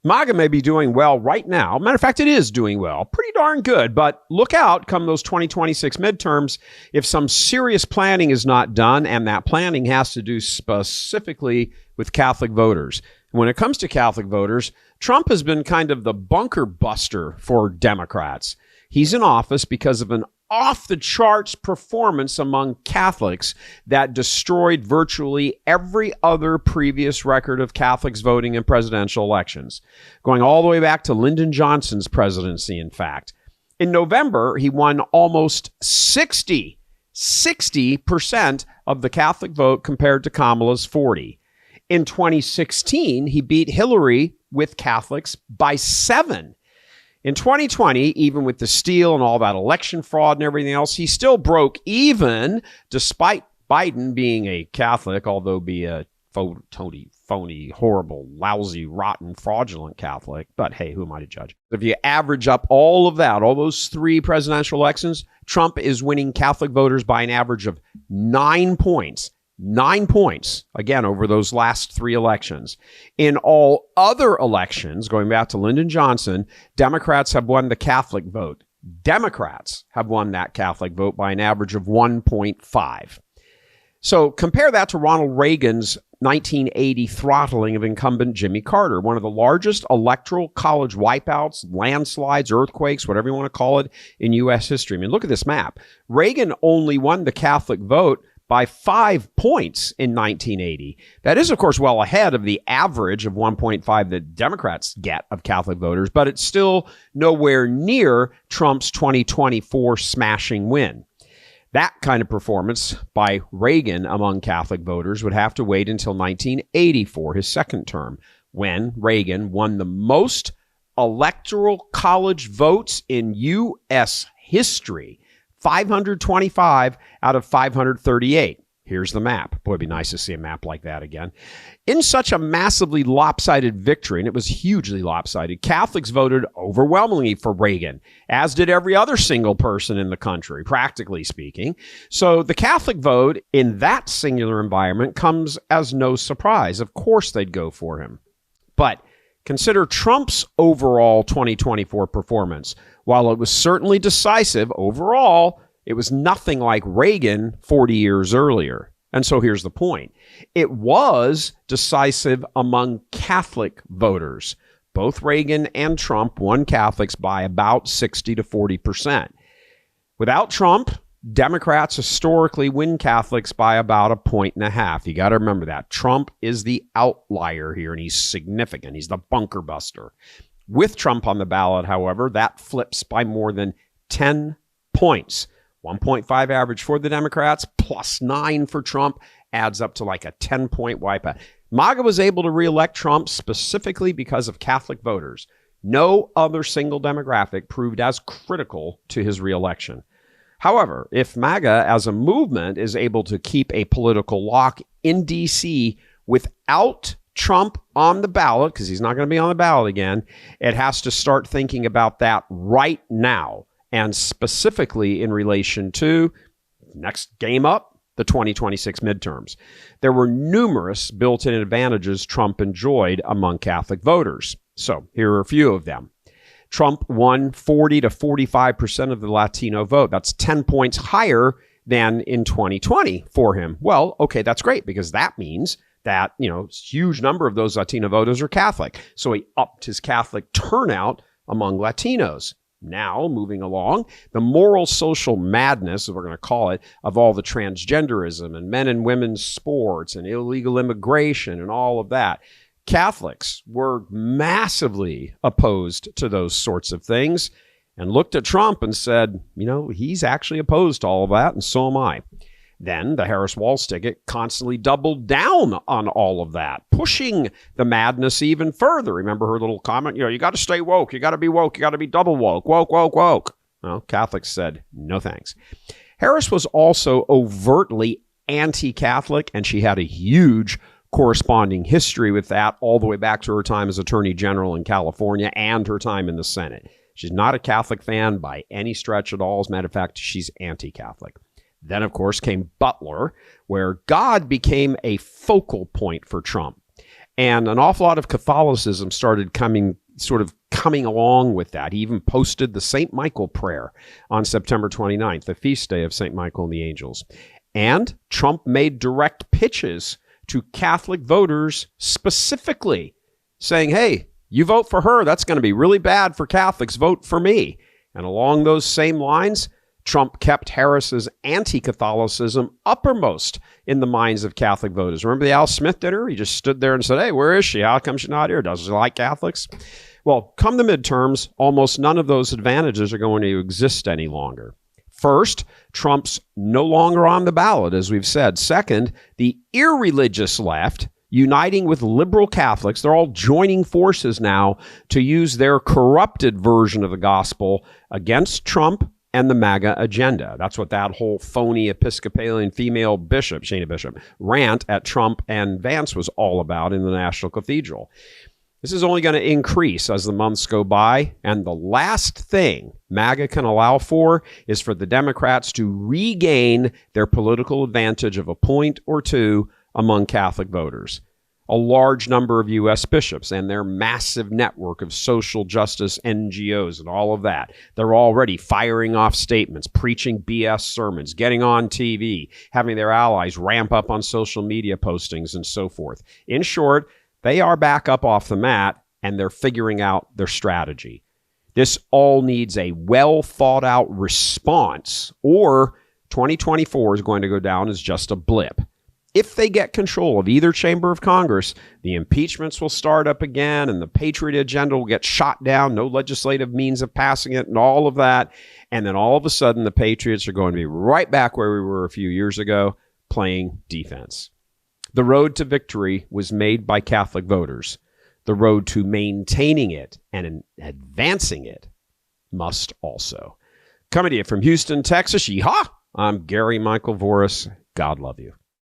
Maga may be doing well right now. Matter of fact, it is doing well. Pretty darn good. But look out come those 2026 midterms if some serious planning is not done, and that planning has to do specifically with Catholic voters. When it comes to Catholic voters, Trump has been kind of the bunker buster for Democrats. He's in office because of an off-the-charts performance among Catholics that destroyed virtually every other previous record of Catholics voting in presidential elections, going all the way back to Lyndon Johnson's presidency, in fact. In November, he won almost 60% of the Catholic vote compared to Kamala's 40%. In 2016, he beat Hillary with Catholics by 7%. In 2020, even with the steal and all that election fraud and everything else, he still broke even, despite Biden being a Catholic, although be a phony, horrible, lousy, rotten, fraudulent Catholic. But hey, who am I to judge? If you average up all of that, all those three presidential elections, Trump is winning Catholic voters by an average of 9 points. 9 points, again, over those last three elections. In all other elections, going back to Lyndon Johnson, Democrats have won the Catholic vote. Democrats have won that Catholic vote by an average of 1.5. So compare that to Ronald Reagan's 1980 throttling of incumbent Jimmy Carter, one of the largest electoral college wipeouts, landslides, earthquakes, whatever you want to call it, in U.S. history. I mean, look at this map. Reagan only won the Catholic vote by 5 points in 1980. That is, of course, well ahead of the average of 1.5 that Democrats get of Catholic voters, but it's still nowhere near Trump's 2024 smashing win. That kind of performance by Reagan among Catholic voters would have to wait until 1984, his second term, when Reagan won the most electoral college votes in U.S. history. 525 out of 538. Here's the map. Boy, it'd be nice to see a map like that again. In such a massively lopsided victory, and it was hugely lopsided, Catholics voted overwhelmingly for Reagan, as did every other single person in the country, practically speaking. So the Catholic vote in that singular environment comes as no surprise. Of course they'd go for him. But consider Trump's overall 2024 performance. While it was certainly decisive, overall, it was nothing like Reagan 40 years earlier. And so here's the point. It was decisive among Catholic voters. Both Reagan and Trump won Catholics by about 60 to 40%. Without Trump, Democrats historically win Catholics by about 1.5 points. You got to remember that. Trump is the outlier here, and he's significant. He's the bunker buster. With Trump on the ballot, however, that flips by more than 10 points. 1.5 average for the Democrats, plus 9 for Trump, adds up to like a 10-point wipeout. Maga was able to reelect Trump specifically because of Catholic voters. No other single demographic proved as critical to his reelection. However, if Maga as a movement is able to keep a political lock in D.C. without Trump on the ballot, because he's not going to be on the ballot again, it has to start thinking about that right now, and specifically in relation to next game up, the 2026 midterms. There were numerous built-in advantages Trump enjoyed among Catholic voters. So here are a few of them. Trump won 40 to 45% of the Latino vote. That's 10 points higher than in 2020 for him. Well, okay, that's great, because that means that, a huge number of those Latino voters are Catholic. So he upped his Catholic turnout among Latinos. Now, moving along, the moral social madness, as we're going to call it, of all the transgenderism and men and women's sports and illegal immigration and all of that. Catholics were massively opposed to those sorts of things and looked at Trump and said, he's actually opposed to all of that, and so am I. Then the Harris-Walz ticket constantly doubled down on all of that, pushing the madness even further. Remember her little comment? You got to stay woke. You got to be woke. You got to be double woke. Woke, woke, woke. Well, Catholics said, no thanks. Harris was also overtly anti-Catholic, and she had a huge corresponding history with that all the way back to her time as Attorney General in California and her time in the Senate. She's not a Catholic fan by any stretch at all. As a matter of fact, she's anti-Catholic. Then, of course, came Butler, where God became a focal point for Trump. And an awful lot of Catholicism started coming along with that. He even posted the St. Michael prayer on September 29th, the feast day of St. Michael and the Angels. And Trump made direct pitches to Catholic voters specifically saying, hey, you vote for her, that's going to be really bad for Catholics. Vote for me. And along those same lines, Trump kept Harris's anti-Catholicism uppermost in the minds of Catholic voters. Remember the Al Smith dinner? He just stood there and said, hey, where is she? How come she's not here? Does she like Catholics? Well, come the midterms, almost none of those advantages are going to exist any longer. First, Trump's no longer on the ballot, as we've said. Second, the irreligious left, uniting with liberal Catholics, they're all joining forces now to use their corrupted version of the gospel against Trump and the Maga agenda. That's what that whole phony Episcopalian female bishop, Shana Bishop, rant at Trump and Vance was all about in the National Cathedral. This is only going to increase as the months go by, and the last thing MAGA can allow for is for the Democrats to regain their political advantage of a point or two among Catholic voters. A large number of U.S. bishops and their massive network of social justice NGOs and all of that, they're already firing off statements, preaching BS sermons, getting on TV, having their allies ramp up on social media postings and so forth. In short, they are back up off the mat, and they're figuring out their strategy. This all needs a well-thought-out response, or 2024 is going to go down as just a blip. If they get control of either chamber of Congress, the impeachments will start up again, and the Patriot agenda will get shot down, no legislative means of passing it, and all of that. And then all of a sudden, the Patriots are going to be right back where we were a few years ago, playing defense. The road to victory was made by Catholic voters. The road to maintaining it and advancing it must also. Coming to you from Houston, Texas, yeehaw! I'm Gary Michael Voris. God love you.